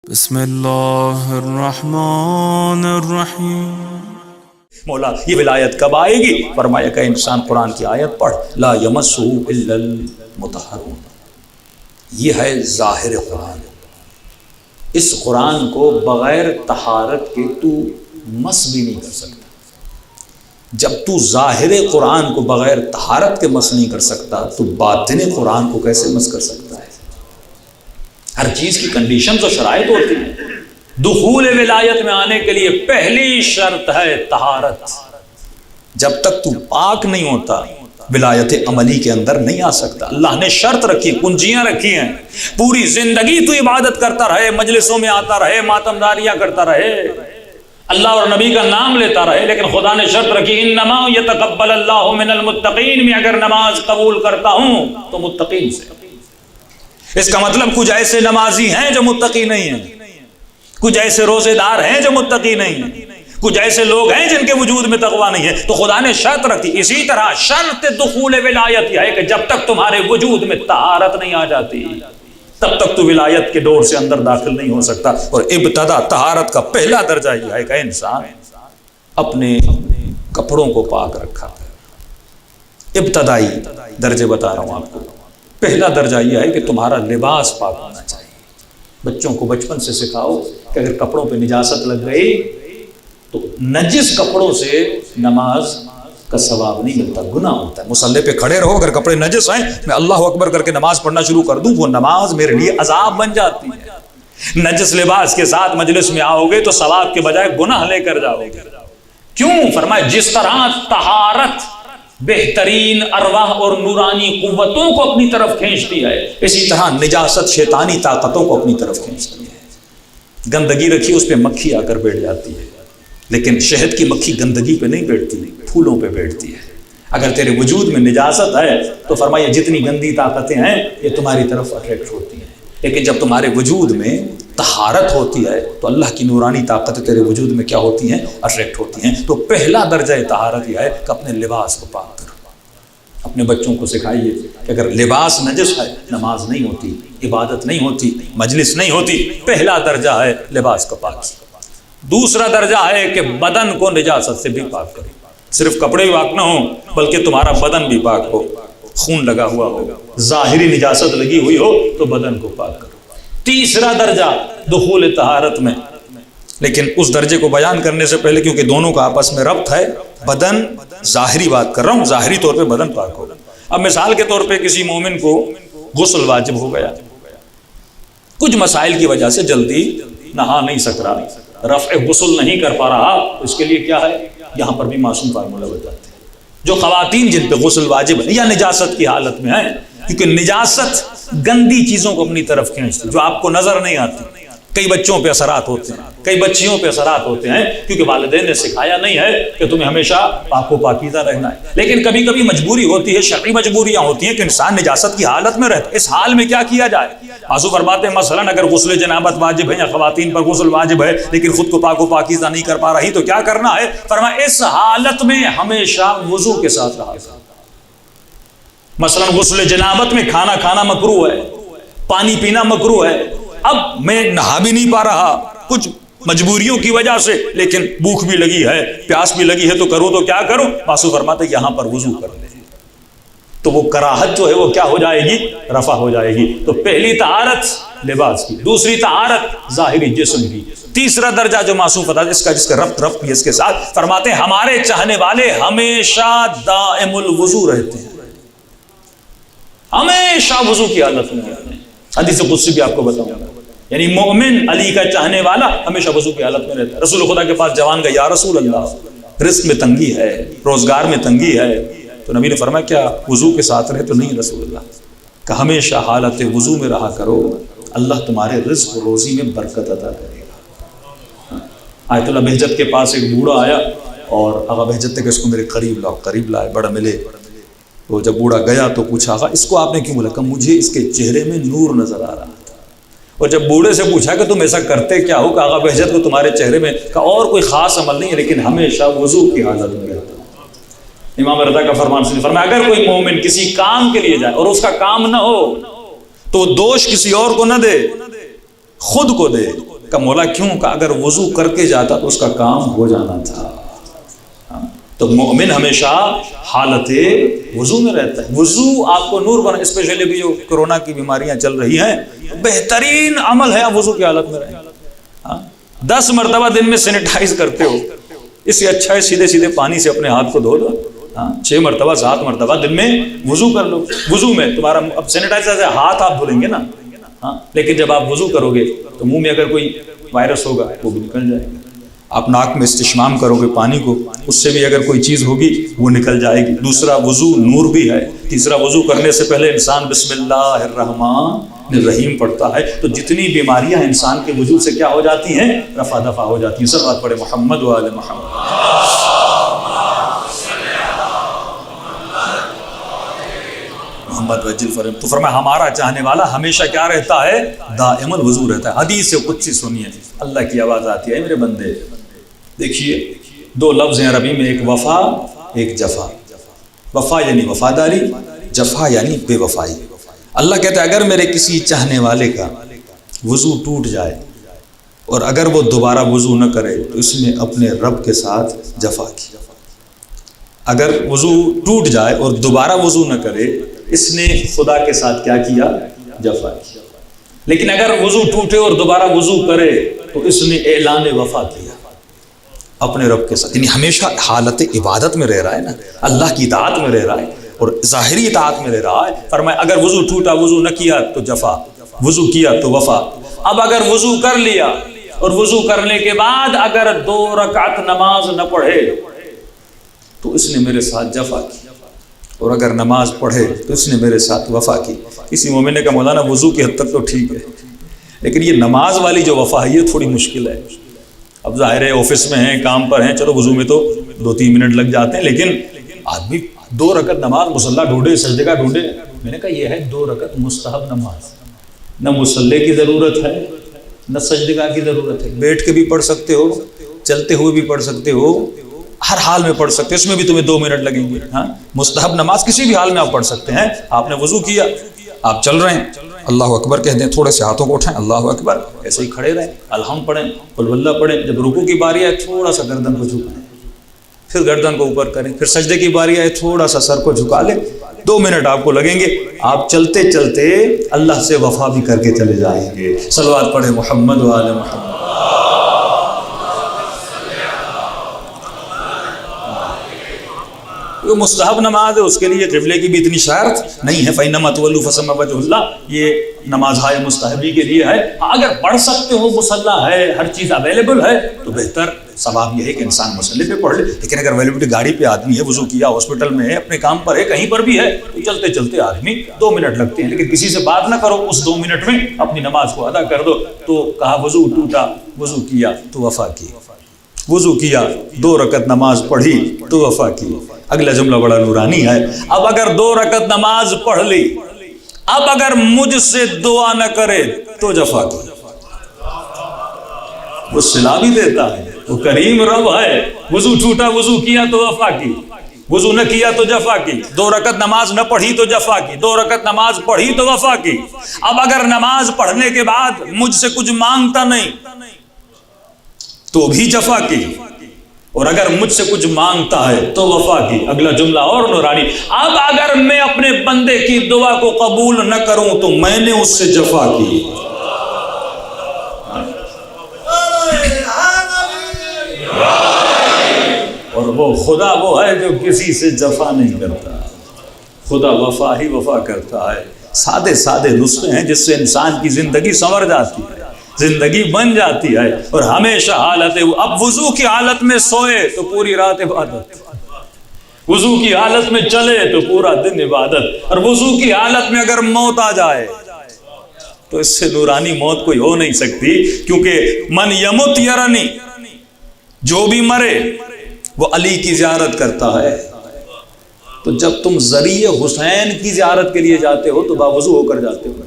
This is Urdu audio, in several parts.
بسم اللہ الرحمن الرحیم۔ مولا یہ ولایت کب آئے گی؟ فرمایا کہ انسان قرآن کی آیت پڑھ، لا یمسہ الا المطہرون۔ یہ ہے ظاہر قرآن۔ اس قرآن کو بغیر طہارت کے تو مس بھی نہیں کر سکتا۔ جب تو ظاہر قرآن کو بغیر طہارت کے مس نہیں کر سکتا تو باطن قرآن کو کیسے مس کر سکتا ہے؟ ہر چیز کی کنڈیشنز و شرائط ہوتی ہیں۔ دخول ولایت میں آنے کے لیے پہلی شرط ہے طہارت۔ جب تک تو پاک نہیں ہوتا ولایت عملی کے اندر نہیں آ سکتا۔ اللہ نے شرط رکھی، کنجیاں رکھی ہیں۔ پوری زندگی تو عبادت کرتا رہے، مجلسوں میں آتا رہے، ماتمداریاں کرتا رہے، اللہ اور نبی کا نام لیتا رہے، لیکن خدا نے شرط رکھی، انما یتقبل اللہ من المتقین، میں اگر نماز قبول کرتا ہوں تو متقین سے۔ اس کا مطلب کچھ ایسے نمازی ہیں جو متقی نہیں ہیں، کچھ ایسے روزے دار ہیں جو متقی نہیں ہیں، کچھ ایسے لوگ ہیں جن کے وجود میں تقویٰ نہیں ہے، تو خدا نے شرط رکھی۔ اسی طرح شرط دخول ولایت یہ ہے کہ جب تک تمہارے وجود میں طہارت نہیں آ جاتی تب تک تو ولایت کے ڈور سے اندر داخل نہیں ہو سکتا۔ اور ابتدا طہارت کا پہلا درجہ یہ ہے کہ انسان اپنے کپڑوں کو پاک رکھا۔ ابتدائی درجے بتا رہا ہوں آپ کو۔ پہلا درجہ یہ ہے کہ تمہارا لباس پاک ہونا چاہیے۔ بچوں کو بچپن سے سکھاؤ کہ اگر کپڑوں پہ نجاست لگ گئی تو نجس کپڑوں سے نماز کا ثواب نہیں ملتا، گناہ ہوتا ہے۔ مصلی پہ کھڑے رہو، اگر کپڑے نجس ہیں میں اللہ اکبر کر کے نماز پڑھنا شروع کر دوں، وہ نماز میرے لیے عذاب بن جاتی ہے۔ نجس لباس کے ساتھ مجلس میں آؤ گے تو ثواب کے بجائے گناہ لے کر جاؤ گے۔ کیوں؟ فرمایا جس طرح طہارت بہترین ارواح اور نورانی قوتوں کو اپنی طرف کھینچتی ہے، اسی طرح نجاست شیطانی طاقتوں کو اپنی طرف کھینچتی ہے۔ گندگی رکھی اس پہ مکھی آ کر بیٹھ جاتی ہے، لیکن شہد کی مکھی گندگی پہ نہیں بیٹھتی، پھولوں پہ بیٹھتی ہے۔ اگر تیرے وجود میں نجاست ہے تو فرمایا جتنی گندی طاقتیں ہیں یہ تمہاری طرف اٹریکٹ ہوتی ہیں، لیکن جب تمہارے وجود میں طہارت ہوتی ہے تو اللہ کی نورانی طاقت تیرے وجود میں کیا ہوتی ہیں؟ اٹریکٹ ہوتی ہیں۔ تو پہلا درجہ طہارت یہ ہے کہ اپنے لباس کو پاک کرو۔ اپنے بچوں کو سکھائیے کہ اگر لباس نجس ہے نماز نہیں ہوتی، عبادت نہیں ہوتی، مجلس نہیں ہوتی۔ پہلا درجہ ہے لباس کا پاک۔ دوسرا درجہ ہے کہ بدن کو نجاست سے بھی پاک کرو۔ صرف کپڑے پاک نہ ہوں بلکہ تمہارا بدن بھی پاک ہو، خون لگا ہوا ہو، ظاہری نجاست لگی ہوئی ہو تو بدن کو پاک کرو۔ تیسرا درجہ دخول طہارت میں، لیکن اس درجے کو بیان کرنے سے پہلے کیونکہ دونوں کا آپس میں ربط ہے، بدن ظاہری بات کر رہا ہوں، ظاہری طور پہ بدن پاک ہوگا۔ اب مثال کے طور پہ کسی مومن کو غسل واجب ہو گیا، کچھ مسائل کی وجہ سے جلدی نہا نہیں سک رہا، رفع غسل نہیں کر پا رہا، اس کے لیے کیا ہے؟ یہاں پر بھی معصوم فارمولہ بتاتے ہیں۔ جو خواتین جن پہ غسل واجب ہے یا نجاست کی حالت میں ہیں، کیونکہ نجاست گندی چیزوں کو اپنی طرف کھینچتی جو آپ کو نظر نہیں آتی۔ کئی بچوں پہ اثرات ہوتے ہیں، کئی بچیوں پہ اثرات ہوتے ہیں کیونکہ والدین نے سکھایا نہیں ہے کہ تمہیں ہمیشہ پاک و پاکیزہ رہنا ہے، لیکن کبھی کبھی مجبوری ہوتی ہے، شرعی مجبوریاں ہوتی ہیں کہ انسان نجاست کی حالت میں رہتا ہے۔ اس حال میں کیا کیا جائے؟ آنسو فرماتے ہیں مثلا اگر غسل جنابت واجب ہے یا خواتین پر غسل واجب ہے لیکن خود کو پاک و پاکیزہ نہیں کر پا رہی تو کیا کرنا ہے؟ فرمایا اس حالت میں ہمیشہ وضو کے ساتھ رہا کرو۔ مثلا غسل جنابت میں کھانا کھانا مکروہ ہے، پانی پینا مکروہ ہے، اب میں نہا بھی نہیں پا رہا کچھ مجبوریوں کی وجہ سے، لیکن بھوک بھی لگی ہے، پیاس بھی لگی ہے، تو کروں تو کیا کروں؟ معصوم فرماتے یہاں پر وضو کر لیں، تو وہ کراہت جو ہے وہ کیا ہو جائے گی؟ رفع ہو جائے گی۔ تو پہلی طہارت لباس کی، دوسری طہارت ظاہری جسم کی، تیسرا درجہ جو معصوم فتح جس کا ربط بھی اس کے ساتھ فرماتے ہیں ہمارے چاہنے والے ہمیشہ دائم الوضو رہتے ہیں، ہمیشہ وضو کی حالت میں رہتے ہیں۔ حدیث قدسی بھی آپ کو بتاؤں گا، یعنی مومن علی کا چاہنے والا ہمیشہ وضو کی حالت میں رہتا ہے۔ رسول خدا کے پاس جوان گئے، یا رسول اللہ رزق میں تنگی ہے، روزگار میں تنگی ہے، تو نبی نے فرمایا کیا وضو کے ساتھ رہے؟ تو نہیں رسول اللہ، کہ ہمیشہ حالت وضو میں رہا کرو، اللہ تمہارے رزق و روزی میں برکت عطا کرے گا۔ آیت اللہ بہجت کے پاس ایک بوڑھا آیا اور آقا بہجت نے کہ اس کو میرے قریب لائے، بڑا ملے۔ تو جب بوڑھا گیا تو پوچھا آقا اس کو آپ نے کیوں بولا؟ کہ مجھے اس کے چہرے میں نور نظر آ رہا تھا۔ اور جب بوڑھے سے پوچھا کہ تم ایسا کرتے کیا ہو؟ کہ آقا بہجت کو تمہارے چہرے میں کہ اور کوئی خاص عمل نہیں ہے لیکن ہمیشہ وضو کی حالت میں رہتا ہوں۔ امام رضا کا فرمان سنیے، فرمایا اگر کوئی مومن کسی کام کے لیے جائے اور اس کا کام نہ ہو تو دوش کسی اور کو نہ دے، خود کو دے. کہ مولا کیوں؟ کہ اگر وضو کر کے جاتا تو اس کا کام ہو جانا تھا. تو مومن ہمیشہ حالت وضو میں رہتا ہے. وضو آپ کو نور بنا. اسپیشلی بھی جو کرونا کی بیماریاں چل رہی ہیں، بہترین عمل ہے آپ وضو کی حالت میں رہیں. 10 مرتبہ دن میں سینیٹائز کرتے ہو، اس سے اچھا ہے سیدھے سیدھے پانی سے اپنے ہاتھ کو دھو دو. 6 مرتبہ 7 مرتبہ دن میں وضو کر لو. وضو میں تمہارا اب سینیٹائزر سے ہاتھ آپ دھلیں گے نا، لیکن جب آپ وضو کرو گے تو منہ میں اگر کوئی وائرس ہوگا وہ بھی نکل جائے گا. آپ ناک میں استشمام کرو گے پانی کو، اس سے بھی اگر کوئی چیز ہوگی وہ نکل جائے گی. دوسرا وضو نور بھی ہے. تیسرا وضو کرنے سے پہلے انسان بسم اللہ الرحمن الرحیم پڑھتا ہے تو جتنی بیماریاں انسان کے وجود سے کیا ہو جاتی ہیں؟ رفع دفع ہو جاتی ہیں. صلوات پڑھے محمد و آل محمد. محمد وجل فرم. تو فرمایا ہمارا چاہنے والا ہمیشہ کیا رہتا ہے؟ دائم الوضو رہتا ہے. حدیث قدسی سنیے، اللہ کی آواز آتی ہے، میرے بندے دیکھیے 2 لفظ ہیں عربی میں، ایک وفا ایک جفا. وفا یعنی وفاداری، جفا یعنی بے وفائی. اللہ کہتا ہے اگر میرے کسی چاہنے والے کا وضو ٹوٹ جائے اور اگر وہ دوبارہ وضو نہ کرے تو اس نے اپنے رب کے ساتھ جفا کی. اگر وضو ٹوٹ جائے اور دوبارہ وضو نہ کرے اس نے خدا کے ساتھ کیا کیا؟ جفا کی. لیکن اگر وضو ٹوٹے اور دوبارہ وضو کرے تو اس نے اعلان وفا کیا اپنے رب کے ساتھ. یعنی ہمیشہ حالت عبادت میں رہ رہا ہے نا، اللہ کی اطاعت میں رہ رہا ہے اور ظاہری اطاعت میں رہ رہا ہے. فرمایا اگر وضو ٹوٹا، وضو نہ کیا تو جفا، وضو کیا تو وفا. اب اگر وضو کر لیا اور وضو کرنے کے بعد اگر 2 رکعت نماز نہ پڑھے تو اس نے میرے ساتھ جفا کی، اور اگر نماز پڑھے تو اس نے میرے ساتھ وفا کی. کسی مومن نے کہا مولانا وضو کی حد تک تو ٹھیک ہے، لیکن یہ نماز والی جو وفا ہے یہ تھوڑی مشکل ہے. اب ظاہر ہے آفس میں ہیں، کام پر ہیں، چلو وضو میں تو 2-3 منٹ لگ جاتے ہیں، لیکن آدمی 2 رکعت نماز مصلی ڈھونڈے، سجدے کا ڈھونڈے. میں نے کہا یہ ہے 2 رکعت مستحب نماز، نہ مصلی کی ضرورت ہے نہ سجدے کی ضرورت ہے. بیٹھ کے بھی پڑھ سکتے ہو، چلتے ہوئے بھی پڑھ سکتے ہو، ہر حال میں پڑھ سکتے ہیں. اس میں بھی تمہیں 2 منٹ لگیں گے. مستحب نماز کسی بھی حال میں آپ پڑھ سکتے ہیں. آپ نے وضو کیا، آپ چل رہے ہیں، اللہ اکبر کہہ دیں، تھوڑے سے ہاتھوں کو اٹھائیں، اللہ اکبر، ایسے ہی کھڑے رہیں، الحمد پڑھیں، قل واللہ پڑھیں. جب رکوع کی باری آئے تھوڑا سا گردن کو جھکائیں، پھر گردن کو اوپر کریں، پھر سجدے کی باری آئے تھوڑا سا سر کو جھکا لیں. 2 منٹ آپ کو لگیں گے. آپ چلتے چلتے اللہ سے وفا بھی کر کے چلے جائیں گے. صلوات پڑھیں محمد و آل محمد. جو مستحب نماز ہے اس کے لیے قبلے کی بھی اتنی شرط نہیں ہے. فَإِنَّمَا تُوَلُّوا فَثَمَّ وَجْهُ اللَّهِ، یہ نماز ہائے مستحبی کے لیے ہے. اگر پڑھ سکتے ہو، مصلی ہے، ہر چیز اویلیبل ہے تو بہتر ثواب یہ ہے کہ انسان مصلی پہ پڑھ لے. لیکن اگر اویلیبلٹی گاڑی پہ آدمی ہے، وضو کیا، ہاسپٹل میں ہے، اپنے کام پر ہے، کہیں پر بھی ہے، تو چلتے چلتے آدمی 2 منٹ لگتے ہیں. لیکن کسی سے بات نہ کرو، اس 2 منٹ میں اپنی نماز کو ادا کر دو. تو کہا وضو ٹوٹا، وضو کیا تو وفا کی، وضو کیا 2 رکعت نماز پڑھی تو وفا کی. اگلا جملہ بڑا نورانی ہے. اب اگر 2 رکعت نماز پڑھ لی، اب اگر مجھ سے دعا نہ کرے تو جفا کی. وہ صلا بھی دیتا ہے، وہ کریم رب ہے. وضو ٹوٹا، وضو کیا تو وفا کی، وضو نہ کیا تو جفا کی. 2 رکعت نماز نہ پڑھی تو جفا کی، 2 رکعت نماز پڑھی تو وفا کی. اب اگر نماز پڑھنے کے بعد مجھ سے کچھ مانگتا نہیں تو بھی جفا کی، اور اگر مجھ سے کچھ مانگتا ہے تو وفا کی. اگلا جملہ اور نورانی. اب اگر میں اپنے بندے کی دعا کو قبول نہ کروں تو میں نے اس سے جفا کی. اور وہ خدا وہ ہے جو کسی سے جفا نہیں کرتا. خدا وفا ہی وفا کرتا ہے. سادے سادے نسخے ہیں جس سے انسان کی زندگی سنور جاتی ہے، زندگی بن جاتی ہے. اور ہمیشہ حالت اب وضو کی حالت میں سوئے تو پوری رات عبادت، وضو کی حالت میں چلے تو پورا دن عبادت، اور وضو کی حالت میں اگر موت آ جائے تو اس سے نورانی موت کوئی ہو نہیں سکتی. کیونکہ من یمت یرنی، جو بھی مرے وہ علی کی زیارت کرتا ہے. تو جب تم ذریعہ حسین کی زیارت کے لیے جاتے ہو تو باوضو ہو کر جاتے ہو.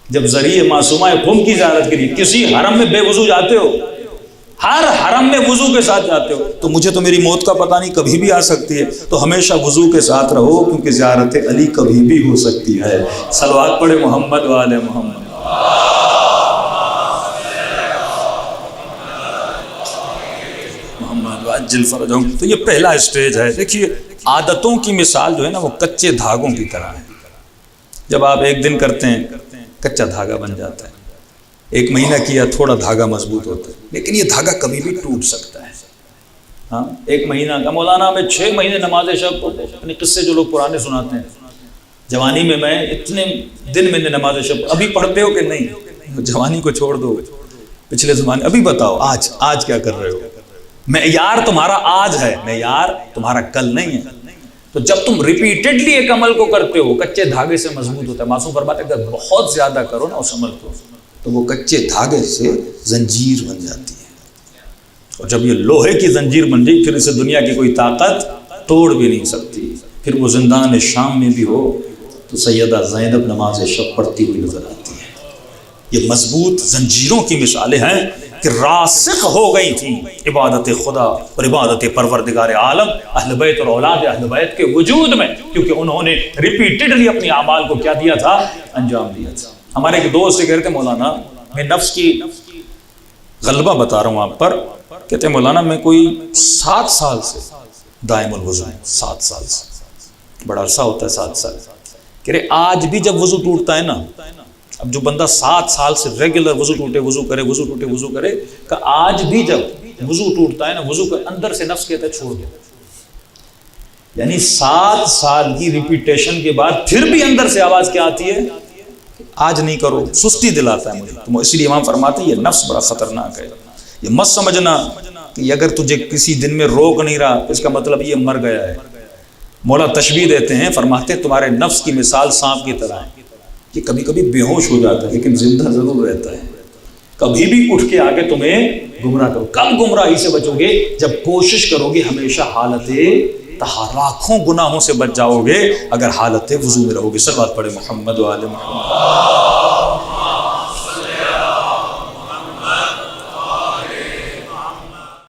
جب ذریعہ معصومہ قم کی زیارت کے لیے کسی حرم میں بے وضو جاتے ہو، ہر حرم میں وضو کے ساتھ جاتے ہو، تو مجھے تو میری موت کا پتہ نہیں، کبھی بھی آ سکتی ہے. تو ہمیشہ وضو کے ساتھ رہو، کیونکہ زیارت علی کبھی بھی ہو سکتی ہے. صلوات پڑھے محمد و آل محمد. عجل فرجهم. تو یہ پہلا اسٹیج ہے. دیکھیے عادتوں کی مثال جو ہے نا وہ کچے دھاگوں کی طرح ہے. جب آپ ایک دن کرتے ہیں کچا دھاگا بن جاتا ہے, ایک مہینہ کیا تھوڑا دھاگا مضبوط ہوتا ہے, لیکن یہ دھاگا کبھی بھی ٹوٹ سکتا ہے. ہاں ایک مہینہ کا مولانا میں 6 مہینے نماز شب پڑھتے, یعنی قصے جو لوگ پرانے سناتے ہیں, جوانی میں اتنے دن میں نے نماز شب, ابھی پڑھتے ہو کہ نہیں؟ جوانی کو چھوڑ دو, پچھلے زمانے, ابھی بتاؤ آج کیا کر رہے ہو؟ معیار تمہارا آج ہے, معیار تمہارا کل نہیں ہے. تو جب تم ریپیٹڈلی ایک عمل کو کرتے ہو کچے دھاگے سے مضبوط ہوتا ہے. معصوم فرماتے ہیں اگر بہت زیادہ کرو نا اس عمل کو تو وہ کچے دھاگے سے زنجیر بن جاتی ہے, اور جب یہ لوہے کی زنجیر بن گئی پھر اسے دنیا کی کوئی طاقت توڑ بھی نہیں سکتی. پھر وہ زندان شام میں بھی ہو تو سیدہ زینب نماز شب پڑھتی ہوئی نظر آتی ہے. یہ مضبوط زنجیروں کی مثالیں ہیں کہ راسخ ہو گئی تھی عبادت خدا اور عبادت پروردگار عالم اہل بیت اور اولاد اہل بیت کے وجود میں, کیونکہ انہوں نے ریپیٹڈلی اپنی اعمال کو کیا دیا تھا, انجام دیا تھا. ہمارے ایک دوست سے کہتے مولانا میں نفس کی غلبہ بتا رہا ہوں آپ پر, کہتے ہیں مولانا میں کوئی 7 سال سے دائم الوضو, 7 سال سے, بڑا عرصہ ہوتا ہے 7 سال. کہہ رہے آج بھی جب وضو ٹوٹتا ہے نا, اب جو بندہ 7 سال سے ریگولر وضو ٹوٹے وضو کرے وضو ٹوٹے وضو کرے, کہ آج بھی جب وضو ٹوٹتا ہے نا, وضو کے اندر سے نفس کہتا ہے چھوڑ دو. یعنی 7 سال کی ریپیٹیشن کے بعد پھر بھی اندر سے آواز کیا آتی ہے, آج نہیں کرو, سستی دلاتا ہے مجھے. تو اس لیے امام فرماتے ہیں یہ نفس بڑا خطرناک ہے. یہ مت سمجھنا کہ اگر تجھے کسی دن میں روک نہیں رہا تو اس کا مطلب یہ مر گیا ہے. مولا تشبیہ دیتے ہیں, فرماتے ہیں تمہارے نفس کی مثال سانپ کی طرح ہے. یہ کبھی کبھی بے ہوش ہو جاتا ہے لیکن زندہ ضرور رہتا ہے. کبھی بھی اٹھ کے آگے تمہیں گمراہ کرو. کب گمراہی سے بچو گے؟ جب کوشش کرو گے ہمیشہ حالت لاکھوں گناہوں سے بچ جاؤ گے اگر حالت وضو میں رہو گے. صلوات پڑھے محمد و آل محمد.